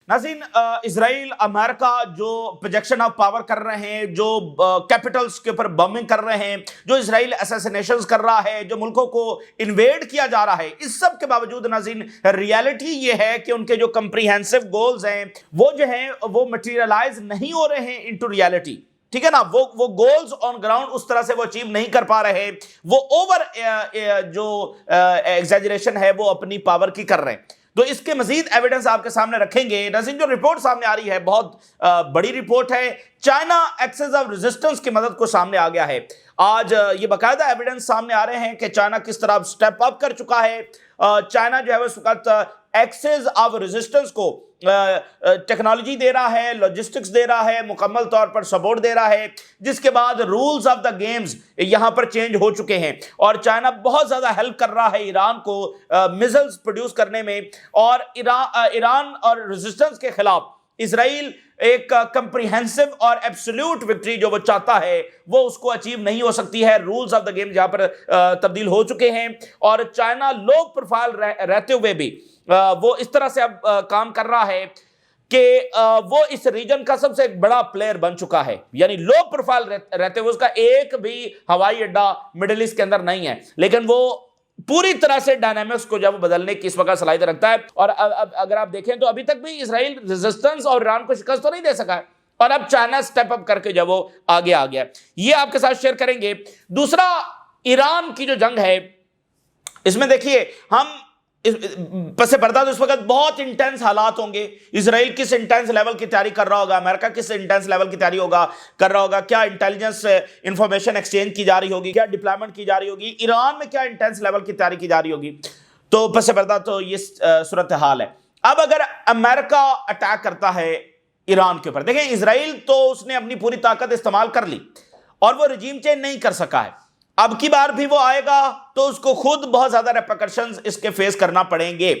नाज़रीन, Israel America जो projection of power कर रहे हैं, जो कैपिटल्स के ऊपर बॉम्बिंग कर रहे हैं, जो इजराइल असैसिनेशंस कर रहा है, जो मुल्कों को इन्वेड किया जा रहा है, इस सब के बावजूद नाज़रीन रियलिटी ये है कि उनके जो कंप्रीहेंसिव गोल्स हैं वो जो हैं वो मटीरियलाइज नहीं हो रहे हैं इनटू रियलिटी। ठीक है ना, वो गोल्स ऑन ग्राउंड उस तरह से वो अचीव नहीं कर पा रहे, वो ओवर जो एग्जैजरेशन है वो अपनी पावर की कर रहे हैं। तो इसके मजीद एविडेंस आपके सामने रखेंगे। नाज़रीन, जो रिपोर्ट सामने आ रही है बहुत बड़ी रिपोर्ट है। चाइना एक्सेस ऑफ रेजिस्टेंस की मदद को सामने आ गया है। आज ये बाकायदा एविडेंस सामने आ रहे हैं कि चाइना किस तरह स्टेप अप कर चुका है। चाइना जो है इस वक्त एक्सेस ऑफ रेजिस्टेंस को टेक्नोलॉजी दे रहा है, लॉजिस्टिक्स दे रहा है, मुकम्मल तौर पर सपोर्ट दे रहा है, जिसके बाद रूल्स ऑफ द गेम्स यहां पर चेंज हो चुके हैं और चाइना बहुत ज्यादा हेल्प कर रहा है ईरान को मिसाइल्स प्रोड्यूस करने में। और ईरान और रेजिस्टेंस के खिलाफ इजराइल एक कंप्रीहेंसिव और एब्सोल्यूट विक्ट्री जो वो चाहता है वो उसको अचीव नहीं हो सकती है। रूल्स ऑफ द गेम जहां पर तब्दील हो चुके हैं और चाइना लो प्रोफाइल रहते हुए भी वो इस तरह से अब काम कर रहा है कि वो इस रीजन का सबसे बड़ा प्लेयर बन चुका है। यानी लो प्रोफाइल रहते हुए उसका एक भी हवाई अड्डा मिडिल ईस्ट के अंदर नहीं है, लेकिन वो पूरी तरह से डायनामिक्स को जब बदलने की इस वक्त सलाहियत रखता है। और अब अगर आप देखें तो अभी तक भी इसराइल रेजिस्टेंस और ईरान को शिकस्त तो नहीं दे सका है और अब चाइना स्टेप अप करके जब वो आगे आ गया, ये आपके साथ शेयर करेंगे। दूसरा, ईरान की जो जंग है इसमें देखिए हम पसे पर्दा तो इस वक्त बहुत इंटेंस हालात होंगे। इजराइल किस इंटेंस लेवल की तैयारी कर रहा होगा, अमेरिका किस इंटेंस लेवल की तैयारी कर रहा होगा, क्या इंटेलिजेंस इंफॉर्मेशन एक्सचेंज की जा रही होगी, क्या डिप्लॉयमेंट की जा रही होगी, ईरान में क्या इंटेंस लेवल की तैयारी की जा रही होगी। तो पसे पर्दा तो ये सूरत हाल है। अब अगर अमेरिका अटैक करता है ईरान के ऊपर, देखिए इजराइल तो उसने अपनी पूरी ताकत इस्तेमाल कर ली और वो रजीम चेंज नहीं कर सका है। अब की बार भी वो आएगा तो उसको खुद बहुत ज्यादा रेपरकशंस इसके फेस करना पड़ेंगे।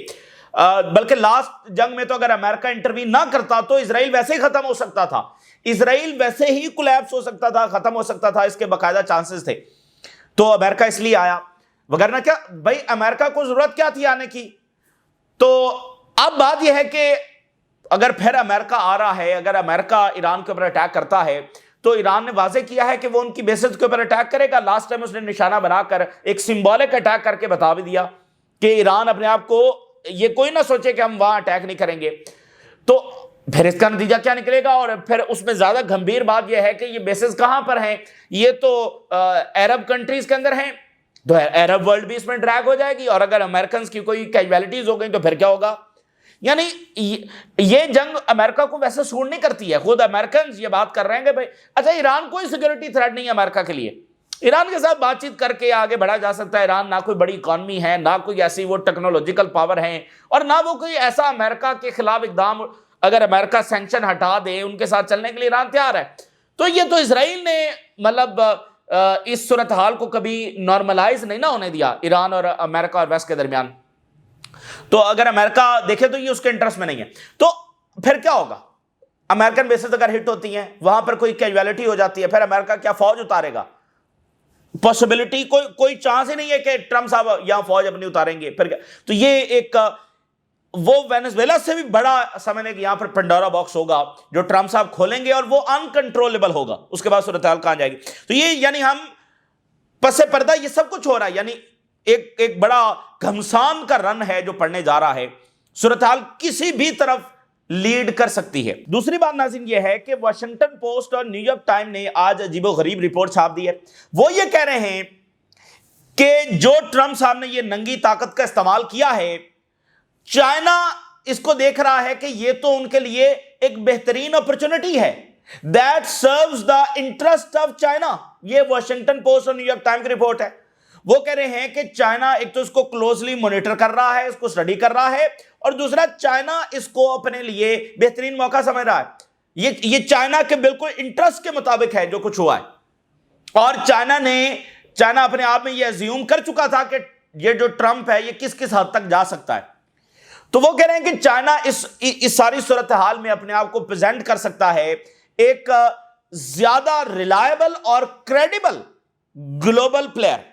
बल्कि लास्ट जंग में तो अगर अमेरिका इंटरवीन ना करता तो इजराइल वैसे ही खत्म हो सकता था, इजराइल वैसे ही कोलैप्स हो सकता था, खत्म हो सकता था, इसके बाकायदा चांसेस थे। तो अमेरिका इसलिए आया, वगरना क्या भाई अमेरिका को जरूरत क्या थी आने की। तो अब बात यह है कि अगर फिर अमेरिका आ रहा है, अगर अमेरिका ईरान के ऊपर अटैक करता है तो ईरान ने वाजे किया है कि वो उनकी बेसिस के ऊपर अटैक करेगा। लास्ट टाइम उसने निशाना बनाकर एक सिंबॉलिक अटैक करके बता भी दिया कि ईरान अपने आप को ये कोई ना सोचे कि हम वहां अटैक नहीं करेंगे। तो फिर इसका नतीजा क्या निकलेगा, और फिर उसमें ज्यादा गंभीर बात यह है कि ये बेसिस कहां पर हैं, ये तो अरब कंट्रीज के अंदर हैं, तो अरब वर्ल्ड भी इसमें ड्रैग हो जाएगी। और अगर अमेरिकन की कोई कैजुअलिटीज हो गई तो फिर क्या होगा। यानी ये जंग अमेरिका को वैसे सूट नहीं करती है। खुद अमेरिकन ये बात कर रहे हैं कि भाई अच्छा ईरान कोई सिक्योरिटी थ्रेट नहीं है अमेरिका के लिए, ईरान के साथ बातचीत करके आगे बढ़ा जा सकता है। ईरान ना कोई बड़ी इकॉनमी है, ना कोई ऐसी वो टेक्नोलॉजिकल पावर है, और ना वो कोई ऐसा अमेरिका के खिलाफ इकदाम अगर अमेरिका सैंक्शन हटा दे उनके साथ चलने के लिए ईरान तैयार है। तो ये तो इसराइल ने मतलब इस सूरत हाल को कभी नॉर्मलाइज नहीं ना होने दिया ईरान और अमेरिका और वेस्ट के दरमियान। तो अगर अमेरिका देखे तो ये उसके इंटरेस्ट में नहीं है। तो फिर क्या होगा, अमेरिकन बेसिस अगर हिट होती हैं, वहां पर कोई कैजुअलिटी हो जाती है, फिर अमेरिका क्या फौज उतारेगा? पॉसिबिलिटी कोई चांस ही नहीं है कि ट्रंप साहब यहां फौज अपनी उतारेंगे। फिर क्या? तो ये एक वो वेनेजुएला से भी बड़ा समझने कि यहां पर पंडोरा बॉक्स होगा जो ट्रंप साहब खोलेंगे और वो अनकंट्रोलेबल होगा। उसके बाद सूरत हाल कहां जाएगी। तो ये यानी हम पसे पर्दा ये सब कुछ हो रहा है, यानी एक बड़ा घमसान का रन है जो पड़ने जा रहा है। सूरत हाल किसी भी तरफ लीड कर सकती है। दूसरी बात नाज़रीन ये है कि वाशिंगटन पोस्ट और न्यूयॉर्क टाइम ने आज अजीबोगरीब रिपोर्ट छाप दी है। वो ये कह रहे हैं कि जो ट्रंप साहब ने ये नंगी ताकत का इस्तेमाल किया है, चाइना इसको देख रहा है कि ये तो उनके लिए एक बेहतरीन अपॉर्चुनिटी है, that serves the interest of China. ये वाशिंगटन पोस्ट और न्यूयॉर्क टाइम की रिपोर्ट है। वो कह रहे हैं कि चाइना एक तो इसको क्लोजली मॉनिटर कर रहा है, इसको स्टडी कर रहा है, और दूसरा चाइना इसको अपने लिए बेहतरीन मौका समझ रहा है। ये चाइना के बिल्कुल इंटरेस्ट के मुताबिक है जो कुछ हुआ है। और चाइना अपने आप में ये अज्यूम कर चुका था कि ये जो ट्रंप है ये किस किस हद तक जा सकता है। तो वो कह रहे हैं कि चाइना इस सारी सूरत हाल में अपने आप को प्रेजेंट कर सकता है एक ज्यादा रिलायबल और क्रेडिबल ग्लोबल प्लेयर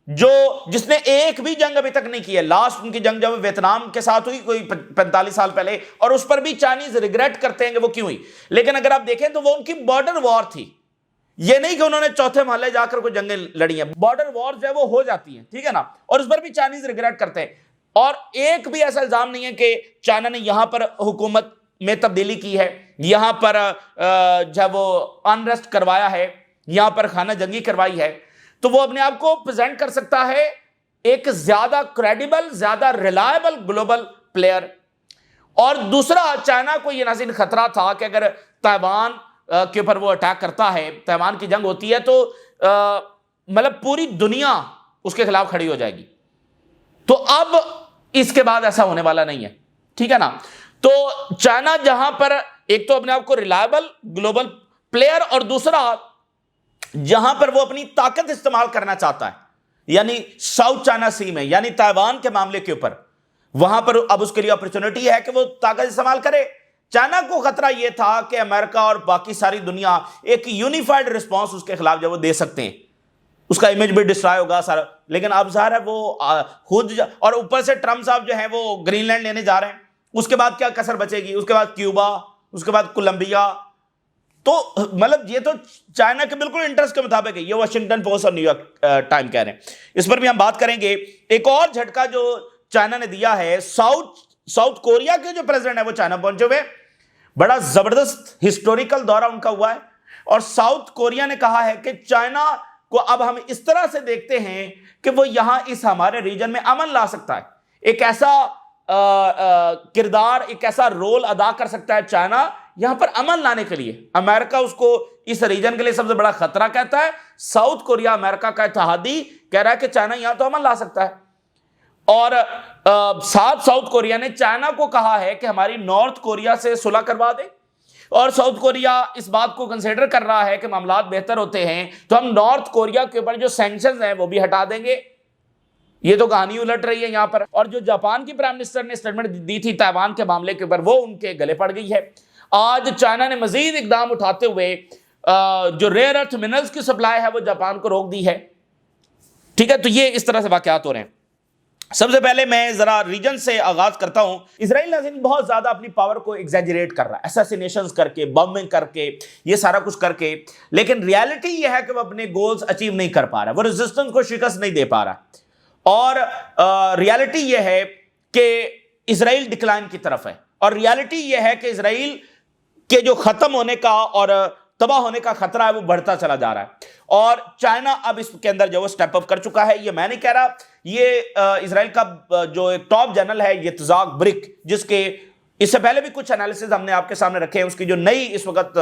जिसने एक भी जंग अभी तक नहीं की है। लास्ट उनकी जंग जब वियतनाम के साथ हुई कोई 45 साल पहले, और उस पर भी चाइनीज रिग्रेट करते हैं कि वो क्यों हुई। लेकिन अगर आप देखें तो वो उनकी बॉर्डर वॉर थी, ये नहीं कि उन्होंने चौथे महल्ले जाकर कोई जंगें लड़ी हैं। बॉर्डर वॉर जो है वो हो जाती है, ठीक है ना, और उस पर भी चाइनीज रिग्रेट करते हैं। और एक भी ऐसा इल्जाम नहीं है कि चाइना ने यहां पर हुकूमत में तब्दीली की है, यहां पर जब वो अनरेस्ट करवाया है, यहां पर खाना जंगी करवाई है। तो वो अपने आप को प्रेजेंट कर सकता है एक ज्यादा क्रेडिबल, ज्यादा रिलायबल ग्लोबल प्लेयर। और दूसरा, चाइना को यह नाज़रीन खतरा था कि अगर ताइवान के ऊपर वो अटैक करता है, ताइवान की जंग होती है, तो मतलब पूरी दुनिया उसके खिलाफ खड़ी हो जाएगी। तो अब इसके बाद ऐसा होने वाला नहीं है, ठीक है ना। तो चाइना जहां पर एक तो अपने आप को रिलायबल ग्लोबल प्लेयर, और दूसरा जहां पर वो अपनी ताकत इस्तेमाल करना चाहता है, यानी साउथ चाइना सी में, यानी ताइवान के मामले के ऊपर, वहां पर अब उसके लिए अपॉर्चुनिटी है कि वो ताकत इस्तेमाल करे। चाइना को खतरा यह था कि अमेरिका और बाकी सारी दुनिया एक यूनिफाइड रिस्पांस उसके खिलाफ जब वो दे सकते हैं, उसका इमेज भी डिस्ट्रॉय होगा सारा। लेकिन अब ज़ाहिर है वो खुद, और ऊपर से ट्रम्प साहब जो है वो ग्रीनलैंड लेने जा रहे हैं, उसके बाद क्या कसर बचेगी, उसके बाद क्यूबा, उसके बाद कोलंबिया। तो मतलब ये तो चाइना के बिल्कुल इंटरेस्ट के मुताबिक है, ये वाशिंगटन पोस्ट और न्यूयॉर्क टाइम कह रहे हैं। इस पर भी हम बात करेंगे। एक और झटका जो चाइना ने दिया है, साउथ कोरिया के जो प्रेसिडेंट है वो चाइना पहुंचे हुए, बड़ा जबरदस्त हिस्टोरिकल दौरा उनका हुआ है। और साउथ कोरिया ने कहा है कि चाइना को अब हम इस तरह से देखते हैं कि वो यहां इस हमारे रीजन में अमन ला सकता है, एक ऐसा किरदार, एक ऐसा रोल अदा कर सकता है चाइना यहां पर अमन लाने के लिए। अमेरिका उसको इस रीजन के लिए सबसे बड़ा खतरा कहता है, साउथ कोरिया अमेरिका का इत्तेहादी कह रहा है कि चाइना यहां तो अमन ला सकता है। और साथ साउथ कोरिया ने चाइना को कहा है कि हमारी नॉर्थ कोरिया से सुलह करवा दे, और साउथ कोरिया इस बात को कंसिडर कर रहा है कि मामलात बेहतर होते हैं तो हम नॉर्थ कोरिया के ऊपर जो सैंक्शंस हैं वो भी हटा देंगे। ये तो कहानी उलट रही है यहां पर। और जो जापान की प्राइम मिनिस्टर ने स्टेटमेंट दी थी ताइवान के मामले के ऊपर, वो उनके गले पड़ गई है। आज चाइना ने मजीद इकदाम उठाते हुए जो रेयर अर्थ मिनरल्स की सप्लाई है वो जापान को रोक दी है, ठीक है। तो ये इस तरह से वाकयात हो रहे हैं। सबसे पहले मैं जरा रीजन से आगाज करता हूं। इजराइल नाज़रीन बहुत ज्यादा अपनी पावर को एग्जैजरेट कर रहा है, असैसिनेशंस करके, बॉम्बिंग करके, ये सारा कुछ करके। लेकिन रियलिटी यह है कि वो अपने गोल्स अचीव नहीं कर पा रहा, वो रेजिस्टेंस को शिकस्त नहीं दे पा रहा। और रियलिटी यह है कि इजराइल डिक्लाइन की तरफ है, और रियलिटी यह है कि इजराइल के जो खत्म होने का और तबाह होने का खतरा है वो बढ़ता चला जा रहा है। और चाइना अब इसके अंदर जो स्टेप अप कर चुका है, ये मैं नहीं कह रहा, ये इजराइल का जो एक टॉप जनरल है यित्ज़हाक ब्रिक, जिसके इससे पहले भी कुछ एनालिसिस हमने आपके सामने रखे हैं, उसकी जो नई इस वक्त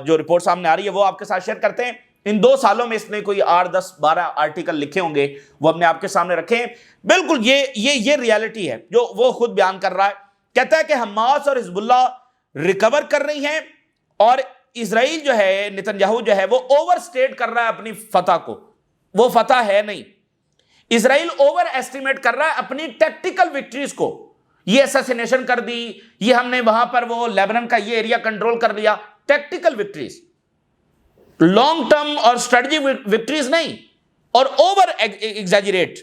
जो रिपोर्ट सामने आ रही है वो आपके साथ शेयर करते हैं। इन 2 सालों में इसने कोई 8, 10, 12 आर्टिकल लिखे होंगे, वो हमने आपके सामने रखे हैं। बिल्कुल ये रियलिटी है जो वो खुद बयान कर रहा है। कहता है कि हमास और हिजबुल्लाह रिकवर कर रही हैं, और इजराइल जो है, नेतन्याहू जो है, वो ओवरस्टेट कर रहा है अपनी फतह को। वो फतह है नहीं, इजराइल ओवर एस्टिमेट कर रहा है अपनी टैक्टिकल विक्ट्रीज को। ये असैसिनेशन कर दी, ये हमने वहां पर वो लेबनान का ये एरिया कंट्रोल कर लिया, टैक्टिकल विक्ट्रीज, लॉन्ग टर्म और स्ट्रेटजी विक्ट्रीज नहीं, और ओवर एग्जैजरेट।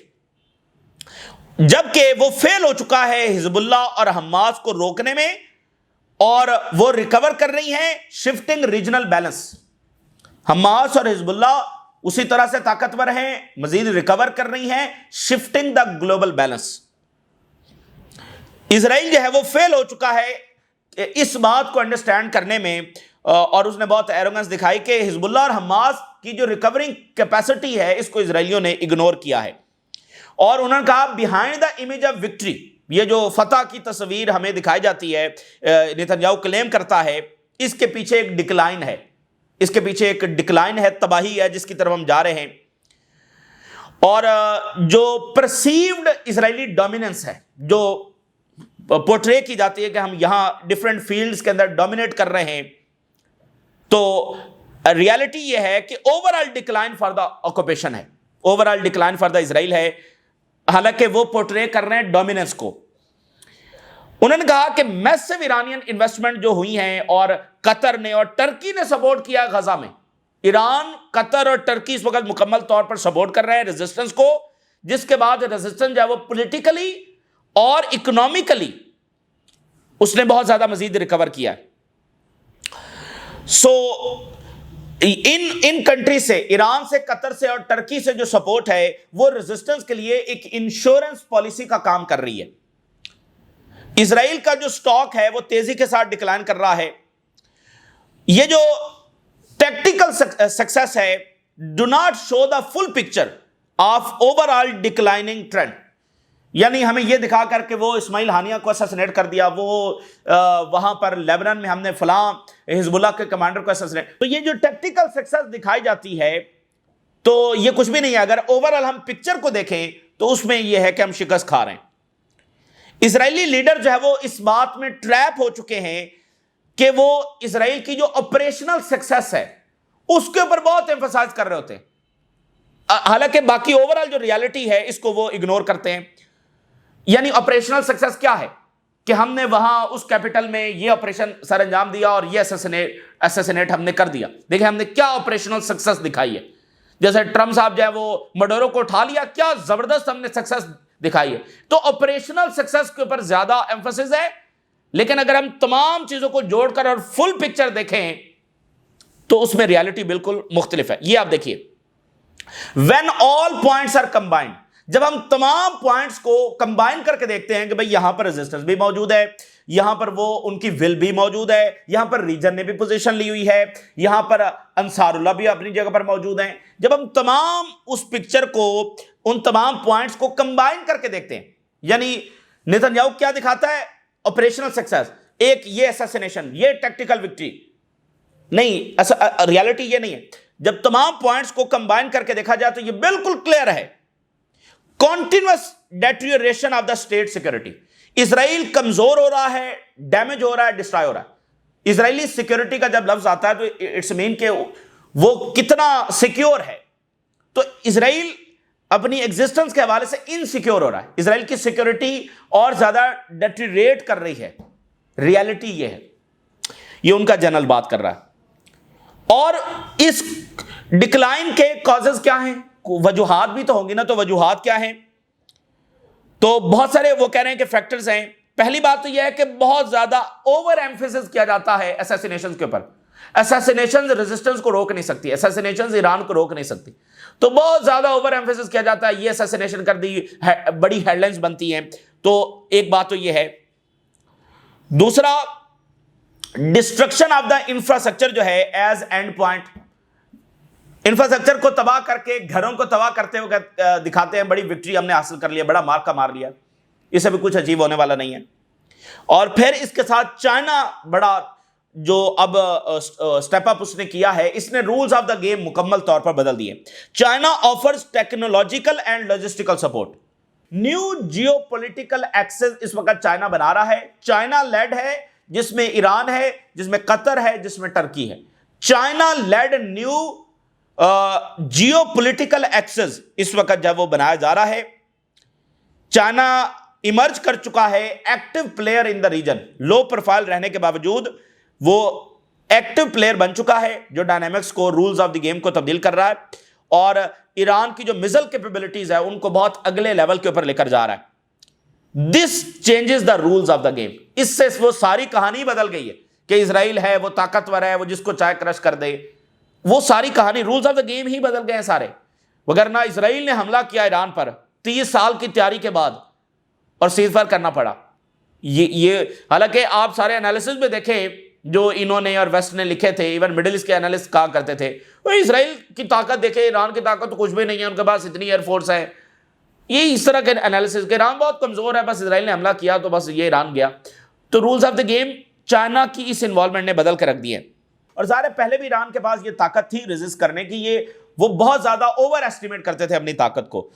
जबकि वो फेल हो चुका है हिजबुल्लाह और हमास को रोकने में, और वो रिकवर कर रही हैं शिफ्टिंग रीजनल बैलेंस। हमास और हिजबुल्लाह उसी तरह से ताकतवर हैं, मजीद रिकवर कर रही हैं shifting the global balance. Israel जो है वो फेल हो चुका है इस बात को अंडरस्टैंड करने में, और उसने बहुत एरोगेंस दिखाई कि हिजबुल्लाह और हमास की जो रिकवरिंग कैपेसिटी है इसको इजराइलियों ने इग्नोर किया है। और उन्होंने कहा behind the image of victory, ये जो फतह की तस्वीर हमें दिखाई जाती है, नेतन्याहू क्लेम करता है, इसके पीछे एक डिक्लाइन है, इसके पीछे एक डिक्लाइन है, तबाही है जिसकी तरफ हम जा रहे हैं। और जो परसीव्ड इजरायली डोमिनेंस है, जो पोर्ट्रे की जाती है कि हम यहां डिफरेंट फील्ड्स के अंदर डोमिनेट कर रहे हैं, तो रियलिटी ये है कि overall decline for the occupation है, overall decline for the Israel है, हालांकि वो पोर्ट्रे कर रहे हैं डोमिनेंस को। उन्होंने कहा कि मैसिव ईरानियन इन्वेस्टमेंट जो हुई हैं, और कतर ने और टर्की ने सपोर्ट किया गजा में, ईरान, कतर और टर्की इस वक्त मुकम्मल तौर पर सपोर्ट कर रहे हैं रेजिस्टेंस को, जिसके बाद रेजिस्टेंस जो है वो पॉलिटिकली और इकोनॉमिकली उसने बहुत ज्यादा मजीद रिकवर किया है। इन कंट्री से, ईरान से, कतर से और टर्की से जो सपोर्ट है वो रेजिस्टेंस के लिए एक इंश्योरेंस पॉलिसी का काम कर रही है। इजराइल का जो स्टॉक है वो तेजी के साथ डिक्लाइन कर रहा है। ये जो टैक्टिकल सक्सेस है do not show the full picture of overall declining trend, यानी हमें यह दिखा करके वो इस्माइल हानिया को असैसिनेट कर दिया, वो वहां पर लेबनान में हमने फलां हिजबुल्लाह के कमांडर को असैसिनेट, तो ये जो टैक्टिकल सक्सेस दिखाई जाती है तो ये कुछ भी नहीं है। अगर ओवरऑल हम पिक्चर को देखें तो उसमें यह है कि हम शिकस्त खा रहे हैं। इजरायली लीडर जो है वो इस बात में ट्रैप हो चुके हैं कि वो इजराइल की जो ऑपरेशनल सक्सेस है उसके ऊपर बहुत एम्फसाइज कर रहे होते हैं, हालांकि बाकी ओवरऑल जो रियलिटी है इसको वो इग्नोर करते हैं। यानी ऑपरेशनल सक्सेस क्या है कि हमने वहां उस कैपिटल में ये ऑपरेशन सर अंजाम दिया और ये असैसिनेट हमने कर दिया। देखिए हमने क्या ऑपरेशनल सक्सेस दिखाई है। जैसे ट्रम्प साहब जो है वो मडोरो को उठा लिया, क्या जबरदस्त हमने सक्सेस दिखाई है। तो ऑपरेशनल सक्सेस के ऊपर ज्यादा एम्फोसिस है, लेकिन अगर हम तमाम चीजों को जोड़कर और फुल पिक्चर देखें तो उसमें रियलिटी बिल्कुल मुख्तलिफ है। ये आप देखिए, when all points are combined, जब हम तमाम पॉइंट्स को कंबाइन करके देखते हैं कि भाई यहां पर रेजिस्टेंस भी मौजूद है, यहां पर वो उनकी विल भी मौजूद है, यहां पर रीजन ने भी पोजीशन ली हुई है, यहां पर अंसारुल्लाह भी अपनी जगह पर मौजूद हैं। जब हम तमाम उस पिक्चर को, उन तमाम पॉइंट्स को कंबाइन करके देखते हैं, यानी नेतन्याहू क्या दिखाता है ऑपरेशनल सक्सेस, एक ये असैसिनेशन, ये टैक्टिकल विक्ट्री नहीं, रियलिटी ये नहीं है। जब तमाम पॉइंट्स को कंबाइन करके देखा जाए तो ये बिल्कुल क्लियर है, continuous deterioration of the state security. Israel कमजोर हो रहा है, डैमेज हो रहा है, डिस्ट्रॉय हो रहा है। इजरायली सिक्योरिटी का जब लफ्ज आता है तो इट्स मीन के वो कितना सिक्योर है। तो इजराइल अपनी एग्जिस्टेंस के हवाले से इनसिक्योर हो रहा है, इजराइल की सिक्योरिटी और ज्यादा डेटेरियोरेट कर रही है। रियलिटी ये है, ये उनका जनरल बात कर रहा है। और इस डिक्लाइन के कॉजेज क्या हैं, वजूहात भी तो होंगी ना, तो वजूहात क्या हैं? तो बहुत सारे वो कह रहे हैं कि फैक्टर्स हैं। पहली बात तो यह है कि बहुत ज्यादा ओवर एम्फेसिस किया जाता है असैसिनेशंस के ऊपर। असैसिनेशंस रेजिस्टेंस को रोक नहीं सकती, असैसिनेशंस ईरान को रोक नहीं सकती, तो बहुत ज्यादा ओवर एम्फेसिस किया जाता है, ये असैसिनेशन कर दी, बड़ी हेडलाइंस बनती हैं। तो एक बात तो यह है। दूसरा, डिस्ट्रक्शन ऑफ द इंफ्रास्ट्रक्चर जो है एज एंड पॉइंट, इंफ्रास्ट्रक्चर को तबाह करके, घरों को तबाह करते हुए दिखाते हैं बड़ी विक्ट्री हमने हासिल कर लिया, बड़ा मार्का मार लिया। इससे भी कुछ अजीब होने वाला नहीं है। और फिर इसके साथ चाइना बड़ा जो अब स्टेप अप उसने किया है, इसने रूल्स ऑफ द गेम मुकम्मल तौर पर बदल दिए। China offers technological and logistical support. New geopolitical axis इस वक्त चाइना बना रहा है। चाइना लेड है, जिसमें ईरान है, जिसमें कतर है, जिसमें टर्की है। China led new geopolitical axis इस वक्त जब वो बनाया जा रहा है। चाइना इमर्ज कर चुका है active player in the region. Low profile रहने के बावजूद वो एक्टिव प्लेयर बन चुका है, जो डायनामिक्स को, रूल्स ऑफ द गेम को तब्दील कर रहा है, और ईरान की जो मिसाइल कैपेबिलिटीज है उनको बहुत अगले लेवल के ऊपर लेकर जा रहा है। This changes the rules of the game. इससे वो सारी कहानी बदल गई है कि इजराइल है, वो ताकतवर है, वो जिसको चाहे क्रश कर दे। वो सारी कहानी, रूल्स ऑफ द गेम ही बदल गए हैं सारे। वगरना इजराइल ने हमला किया ईरान पर 30 साल की तैयारी के बाद और सीजफायर करना पड़ा। ये हालांकि आप सारे एनालिसिस में देखें जो इन्होंने और वेस्ट ने लिखे थे, इवन मिडिल ईस्ट के एनालिस्ट कहा करते थे वो इजराइल की ताकत देखे, ईरान की ताकत तो कुछ भी नहीं है, उनके पास इतनी एयरफोर्स है। ये इस तरह के एनालिसिस के ईरान बहुत कमजोर है, बस इजराइल ने हमला किया तो बस ये ईरान गया। तो rules of the game China की इस इन्वॉल्वमेंट ने बदल कर रख दिए। और ज़ाहिर है पहले भी ईरान के पास ये ताकत थी रेजिस्ट करने की, ये वो बहुत ज्यादा ओवर एस्टिमेट करते थे अपनी ताकत को।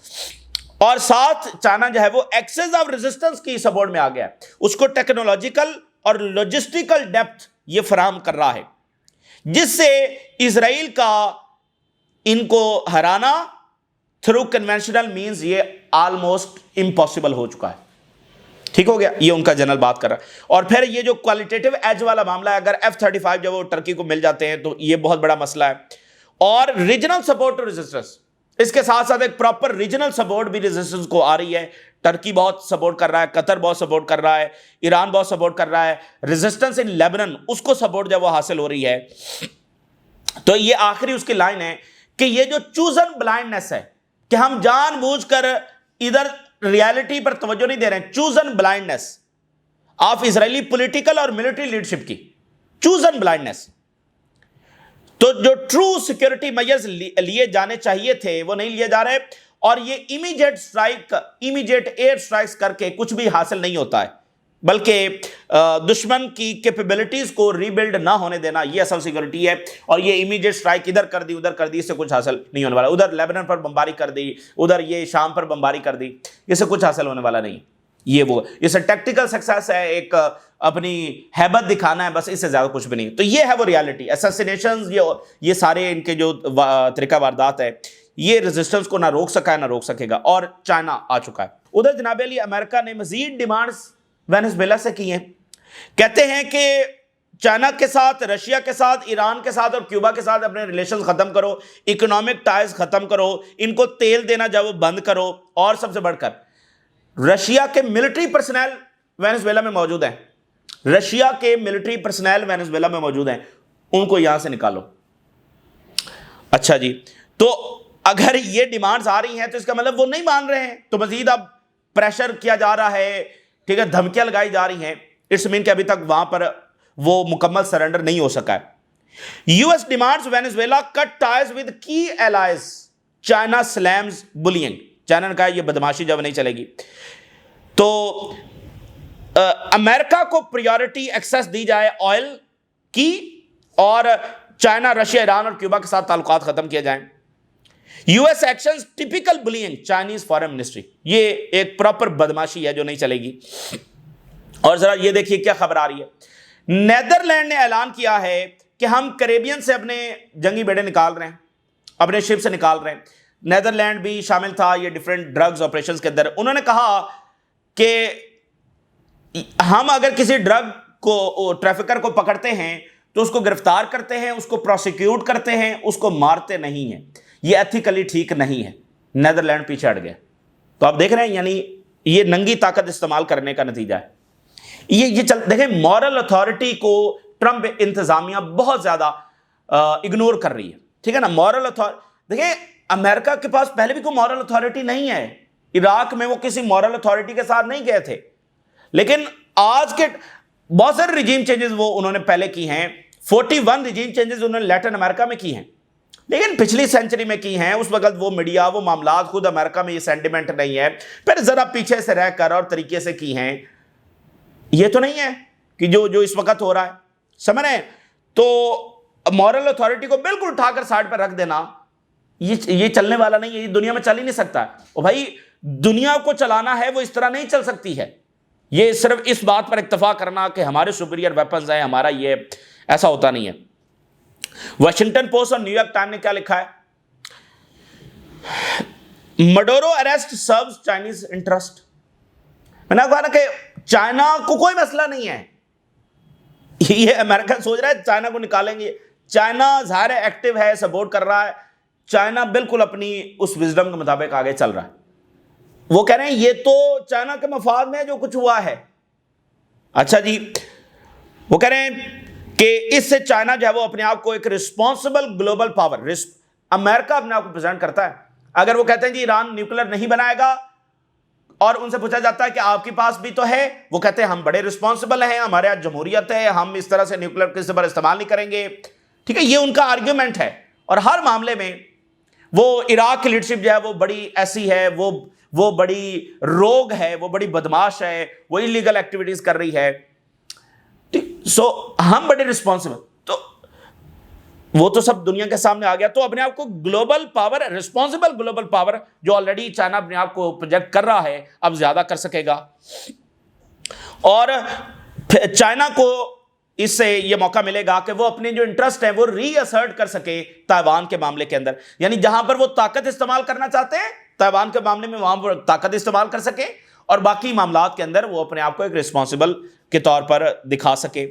और साथ चाइना जो है वो एक्सेस ऑफ रेजिस्टेंस की सपोर्ट में आ गया, उसको टेक्नोलॉजिकल और लॉजिस्टिकल डेप्थ ये फराहम कर रहा है, जिससे इजराइल का इनको हराना थ्रू कन्वेंशनल मींस ये ऑलमोस्ट इम्पॉसिबल हो चुका है। ठीक हो गया, ये उनका जनरल बात कर रहा है। और फिर ये जो क्वालिटेटिव एज वाला मामला है, अगर F-35 जब वो टर्की को मिल जाते हैं तो ये बहुत बड़ा मसला है। और रीजनल सपोर्ट टू रेजिस्टेंस, इसके साथ साथ एक प्रॉपर रीजनल सपोर्ट भी रेजिस्टेंस को आ रही है। टर्की बहुत सपोर्ट कर रहा है, कतर बहुत सपोर्ट कर रहा है, ईरान बहुत सपोर्ट कर रहा है, रेजिस्टेंस इन लेबनान उसको सपोर्ट जब वो हासिल हो रही है। तो ये आखिरी उसकी लाइन है कि ये जो चूजन ब्लाइंडनेस है कि हम जानबूझकर इधर रियलिटी पर तवज्जो नहीं दे रहे हैं, chosen blindness of Israeli political और मिलिट्री लीडरशिप की, चूजन ब्लाइंडनेस। तो जो ट्रू सिक्योरिटी मेजर्स लिए जाने चाहिए थे वो नहीं लिए जा रहे, और ये immediate strike, immediate air strikes करके कुछ भी हासिल नहीं होता है, बल्कि दुश्मन की कैपेबिलिटीज को रीबिल्ड ना होने देना ये असल सिक्योरिटी है। और ये इमीडिएट स्ट्राइक इधर कर दी उधर कर दी, इससे कुछ हासिल नहीं होने वाला। उधर लेबनान पर बमबारी कर दी, उधर ये शाम पर बमबारी कर दी, इससे कुछ हासिल होने वाला नहीं। ये वो इससे टैक्टिकल सक्सेस है, एक अपनी हैबत दिखाना है, बस इससे ज्यादा कुछ भी नहीं। तो ये है वो रियलिटी। असैसिनेशंस, ये सारे इनके जो तरीका वारदात है, ये रेजिस्टेंस को ना रोक सका है ना रोक सकेगा, और चाइना आ चुका है। उधर जनाब अली अमेरिका ने मजीद डिमांड्स वेनेजुएला से की हैं। कहते हैं कि चाइना के साथ, रशिया के साथ, ईरान के साथ और क्यूबा के साथ अपने रिलेशन खत्म करो, इकोनॉमिक टाइज खत्म करो, इनको तेल देना जब वो बंद करो, और सबसे बढ़कर रशिया के मिलिट्री पर्सनल वेनेजुएला में मौजूद हैं, रशिया के मिलिट्री पर्सनल वेनेजुएला में मौजूद हैं, उनको यहां से निकालो। अच्छा जी, तो अगर ये डिमांड्स आ रही हैं तो इसका मतलब वो नहीं मान रहे हैं, तो मजीद अब प्रेशर किया जा रहा है, ठीक है, धमकियां लगाई जा रही हैं। इट्स मीन कि अभी तक वहां पर वो मुकम्मल सरेंडर नहीं हो सका है। US demands Venezuela cut ties with key allies, China slams bullying. China ने कहा यह बदमाशी जब नहीं चलेगी। तो अमेरिका को प्रायोरिटी एक्सेस दी जाए ऑयल की, और चाइना, रशिया, ईरान और क्यूबा के साथ ताल्लुकात खत्म किए जाएं। US actions typical bullying Chinese foreign ministry, ये एक प्रॉपर बदमाशी है जो नहीं चलेगी। और जरा ये देखिए क्या खबर आ रही है। नेदरलैंड ने ऐलान किया है कि हम कैरेबियन से अपने जंगी बेड़े निकाल रहे हैं, अपने शिप से निकाल रहे हैं। नेदरलैंड भी शामिल था ये डिफरेंट ड्रग्स ऑपरेशंस के अंदर। उन्होंने कहा कि हम अगर किसी ड्रग को, ट्रैफिकर को पकड़ते हैं तो उसको गिरफ्तार करते हैं, उसको प्रोसिक्यूट करते हैं, उसको मारते नहीं हैं। ये एथिकली ठीक नहीं है। नेदरलैंड पीछे हट गया। तो आप देख रहे हैं, यानी ये नंगी ताकत इस्तेमाल करने का नतीजा है। ये चल देखें, मॉरल अथॉरिटी को ट्रंप इंतजामिया बहुत ज्यादा इग्नोर कर रही है, ठीक है ना। मॉरल अथॉरिटी देखें, अमेरिका के पास पहले भी कोई मॉरल अथॉरिटी नहीं है। इराक में वो किसी मॉरल अथॉरिटी के साथ नहीं गए थे, लेकिन आज के बहुत सारे रिजीम चेंजेस वो उन्होंने पहले की हैं। 41 रिजीम चेंजेस उन्होंने लैटिन अमेरिका में की हैं, लेकिन पिछली सेंचुरी में की हैं। उस वक्त वो मीडिया, वो मामला, खुद अमेरिका में ये सेंटिमेंट नहीं है, फिर जरा पीछे से रहकर और तरीके से की हैं। ये तो नहीं है कि जो इस वक्त हो रहा है, समझ रहे हैं। तो मॉरल अथॉरिटी को बिल्कुल उठाकर साइड पर रख देना, ये चलने वाला नहीं है। ये दुनिया में चल ही नहीं सकता। और भाई, दुनिया को चलाना है वो इस तरह नहीं चल सकती है। ये सिर्फ इस बात पर इत्तेफा करना कि हमारे सुपीरियर वेपन्स हैं, हमारा ये, ऐसा होता नहीं है। वाशिंगटन पोस्ट और न्यूयॉर्क टाइम ने क्या लिखा है? मडोरो अरेस्ट सर्व्स चाइनीज इंटरेस्ट। मैंने कहा ना कि चाइना को कोई मसला नहीं है। ये अमेरिका सोच रहा है चाइना को निकालेंगे। चाइना ज़ाहिर है एक्टिव है, सपोर्ट कर रहा है। चाइना बिल्कुल अपनी उस विजडम के मुताबिक आगे चल रहा है। वो कह रहे हैं ये तो चाइना के मफाद में जो कुछ हुआ है। अच्छा जी, वो कह रहे हैं कि इससे चाइना जो है वो अपने आप को एक रिस्पॉन्सिबल ग्लोबल पावर, अमेरिका अपने आप को प्रेजेंट करता है। अगर वो कहते हैं जी ईरान न्यूक्लियर नहीं बनाएगा, और उनसे पूछा जाता है कि आपके पास भी तो है, वो कहते हैं हम बड़े रिस्पॉन्सिबल हैं, हमारे यहाँ जमहूरियत है, हम इस तरह से न्यूक्लियर किसी पर इस्तेमाल नहीं करेंगे, ठीक है। ये उनका आर्ग्यूमेंट है। और हर मामले में वो इराक की लीडरशिप जो है वो बड़ी ऐसी है, वो बड़ी रोग है, वो बड़ी बदमाश है, वो इलीगल एक्टिविटीज कर रही है। सो हम बड़े रिस्पॉन्सिबल, तो वो तो सब दुनिया के सामने आ गया। तो अपने आप को global power, responsible global power, जो ऑलरेडी चाइना अपने आप को प्रोजेक्ट कर रहा है, अब ज्यादा कर सकेगा। और चाइना को इससे यह मौका मिलेगा कि वो अपने जो इंटरेस्ट है वो रीअसर्ट कर सके ताइवान के मामले के अंदर। यानी जहां पर वो ताकत इस्तेमाल करना चाहते हैं ताइवान के मामले में, वहां पर ताकत इस्तेमाल कर सके, और बाकी मामलात के अंदर वो अपने आप को एक रिस्पॉन्सिबल के तौर पर दिखा सके।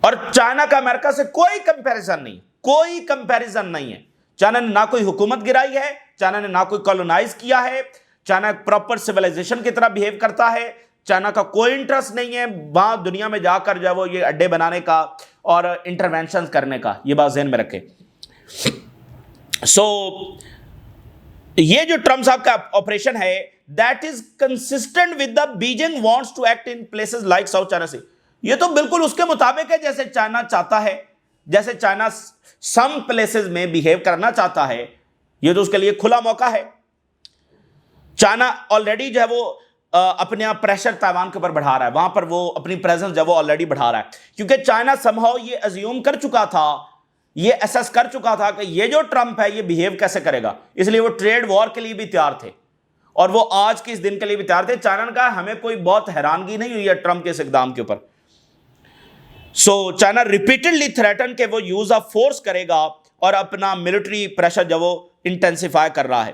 और चाइना का अमेरिका से कोई कंपैरिजन नहीं, कोई कंपैरिजन नहीं है। चाइना ने ना कोई हुकूमत गिराई है, चाइना ने ना कोई कॉलोनाइज किया है, चाइना प्रॉपर सिविलाइजेशन की तरह बिहेव करता है। चाइना का कोई इंटरेस्ट नहीं है वहां दुनिया में जाकर जो है वो ये अड्डे बनाने का और इंटरवेंशन करने का। ये बात ध्यान में रखें। ये जो ट्रम्प साहब का ऑपरेशन है that is consistent with the Beijing wants to act in places like South China Sea. ये तो बिल्कुल उसके मुताबिक है जैसे चाइना चाहता है, जैसे चाइना सम प्लेसेस में बिहेव करना चाहता है। ये तो उसके लिए खुला मौका है। चाइना ऑलरेडी जो है वो अपने आप प्रेशर ताइवान के ऊपर बढ़ा रहा है, वहां पर वो अपनी प्रेजेंस जो है वो ऑलरेडी बढ़ा रहा है, क्योंकि चाइना समहाउ ये अज्यूम कर चुका था, ये असेस कर चुका था कि ये जो ट्रंप है ये बिहेव कैसे करेगा, इसलिए वो ट्रेड वॉर के लिए भी तैयार थे और वो आज के इस दिन के लिए भी तैयार थे। चाइना ने कहा हमें कोई बहुत हैरानगी नहीं हुई है ट्रंप के इस इकदाम के ऊपर। चाइना रिपीटेडली थ्रेटन के वो यूज ऑफ फोर्स करेगा और अपना मिलिट्री प्रेशर जो वो इंटेंसिफाई कर रहा है।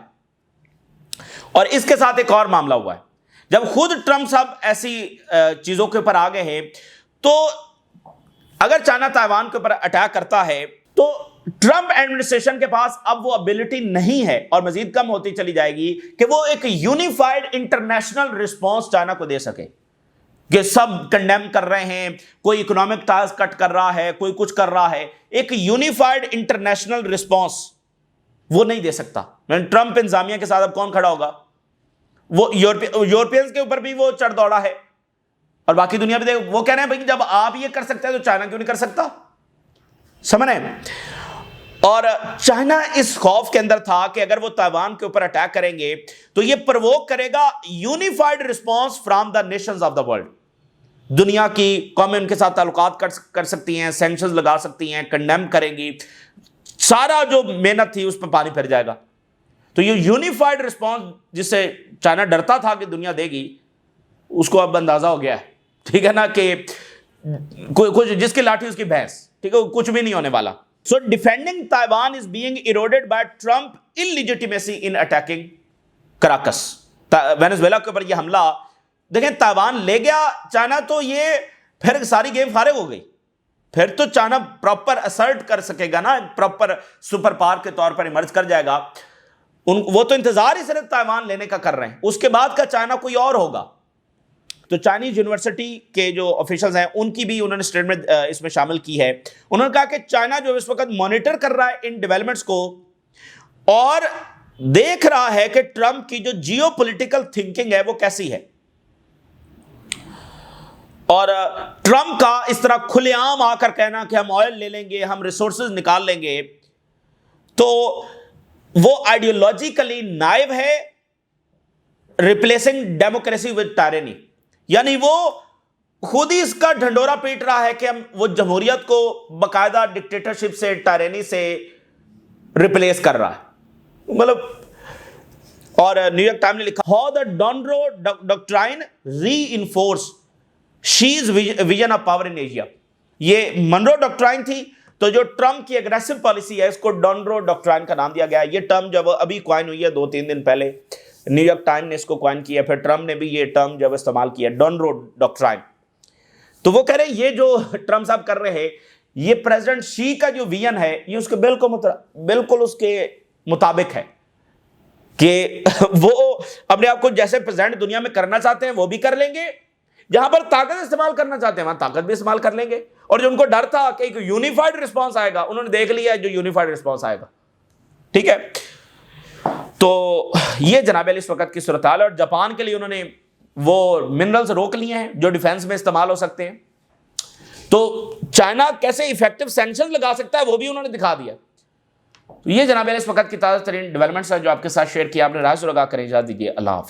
और इसके साथ एक और मामला हुआ है, जब खुद ट्रंप साहब ऐसी चीजों के ऊपर आ गए हैं, तो अगर चाइना ताइवान के ऊपर अटैक करता है तो ट्रंप एडमिनिस्ट्रेशन के पास अब वो एबिलिटी नहीं है और मजीद कम होती चली जाएगी कि वो एक यूनिफाइड इंटरनेशनल रिस्पॉन्स चाइना को दे सके कि सब कंडेम कर रहे हैं, कोई इकोनॉमिक टास्क कट कर रहा है, कोई कुछ कर रहा है। एक यूनिफाइड इंटरनेशनल रिस्पॉन्स वो नहीं दे सकता। ट्रंप इंतजामिया के साथ अब कौन खड़ा होगा? वो यूरोपियंस के ऊपर भी वो चढ़ दौड़ा है और बाकी दुनिया भी देख, वो कह रहे हैं भाई जब आप ये कर सकते हैं तो चाइना क्यों नहीं कर सकता? समझ रहे हैं? और चाइना इस खौफ के अंदर था कि अगर वो ताइवान के ऊपर अटैक करेंगे तो ये प्रवोक करेगा unified response from the Nations of the world. दुनिया की कौमें उनके साथ ताल्लुकात कर सकती हैं, सैंक्शंस लगा सकती हैं, कंडेम करेंगी, सारा जो मेहनत थी उस पर पानी फिर जाएगा। तो ये यूनिफाइड रिस्पॉन्स जिससे चाइना डरता था कि दुनिया देगी, उसको अब अंदाजा हो गया है, ठीक है ना, कि कुछ जिसकी लाठी उसकी भैंस, ठीक है, कुछ भी नहीं होने वाला। So defending Taiwan is being eroded by Trump illegitimacy in attacking Caracas. Venezuela के ऊपर ये हमला देखें, ताइवान ले गया चाइना, तो ये फिर सारी गेम फारिग हो गई। फिर तो चाइना प्रॉपर असर्ट कर सकेगा ना, प्रॉपर सुपर पावर के तौर पर इमर्ज कर जाएगा। वो तो इंतजार ही सिर्फ ताइवान लेने का कर रहे हैं, उसके बाद का चाइना कोई और होगा। तो चाइनीज यूनिवर्सिटी के जो ऑफिशियल्स हैं उनकी भी उन्होंने स्टेटमेंट इसमें शामिल की है। उन्होंने कहा कि चाइना जो इस वक्त मॉनिटर कर रहा है इन डेवलपमेंट्स को और देख रहा है कि ट्रंप की जो जियोपॉलिटिकल थिंकिंग है वो कैसी है, और ट्रंप का इस तरह खुलेआम आकर कहना कि हम ऑयल ले लेंगे, हम रिसोर्सेज निकाल लेंगे, तो वो आइडियोलॉजिकली नाइव है, रिप्लेसिंग डेमोक्रेसी विद टायरेनी। यानी वो खुद ही इसका ढंडोरा पीट रहा है कि हम वो जमहूरियत को बाकायदा डिक्टेटरशिप से, टायरेनी से रिप्लेस कर रहा है, मतलब। और न्यूयॉर्क टाइम्स ने लिखा, how the Donroe doctrine reinforce Xi's vision of power in Asia. ये मनरो डॉक्ट्राइन थी, तो जो ट्रंप की एग्रेसिव पॉलिसी है इसको डॉनरो डॉक्ट्राइन का नाम दिया गया है। ये टर्म जब अभी क्वाइन हुई है 2-3 दिन पहले, न्यूयॉर्क टाइम ने इसको क्वाइन किया, फिर ट्रंप ने भी ये टर्म जब इस्तेमाल किया, डॉनरो डॉक्ट्राइन। तो वो कह रहे हैं ये जो ट्रंप साहब कर रहे हैं ये प्रेसिडेंट शी का जो विजन है ये उसके बिल्कुल उसके मुताबिक है कि वो अपने आप को जैसे प्रेसिडेंट दुनिया में करना चाहते हैं वो भी कर लेंगे, जहां पर ताकत इस्तेमाल करना चाहते हैं वहां ताकत भी इस्तेमाल कर लेंगे। और जो उनको डर था कि एक यूनिफाइड रिस्पांस आएगा, उन्होंने देख लिया जो यूनिफाइड रिस्पांस आएगा, ठीक है। तो ये जनाब इस वक्त की सूरत हाल है। और जापान के लिए उन्होंने वो मिनरल्स रोक लिए हैं जो डिफेंस में इस्तेमाल हो सकते हैं। तो चाइना कैसे इफेक्टिव सैंक्शंस लगा सकता है वो भी उन्होंने दिखा दिया। तो ये जनाब इस वक्त की ताज़ा तरीन डेवलपमेंट्स है जो आपके साथ शेयर किया। आपने राय सुलगा करें, इजाज़त दीजिए, अल्लाह हाफ़िज़।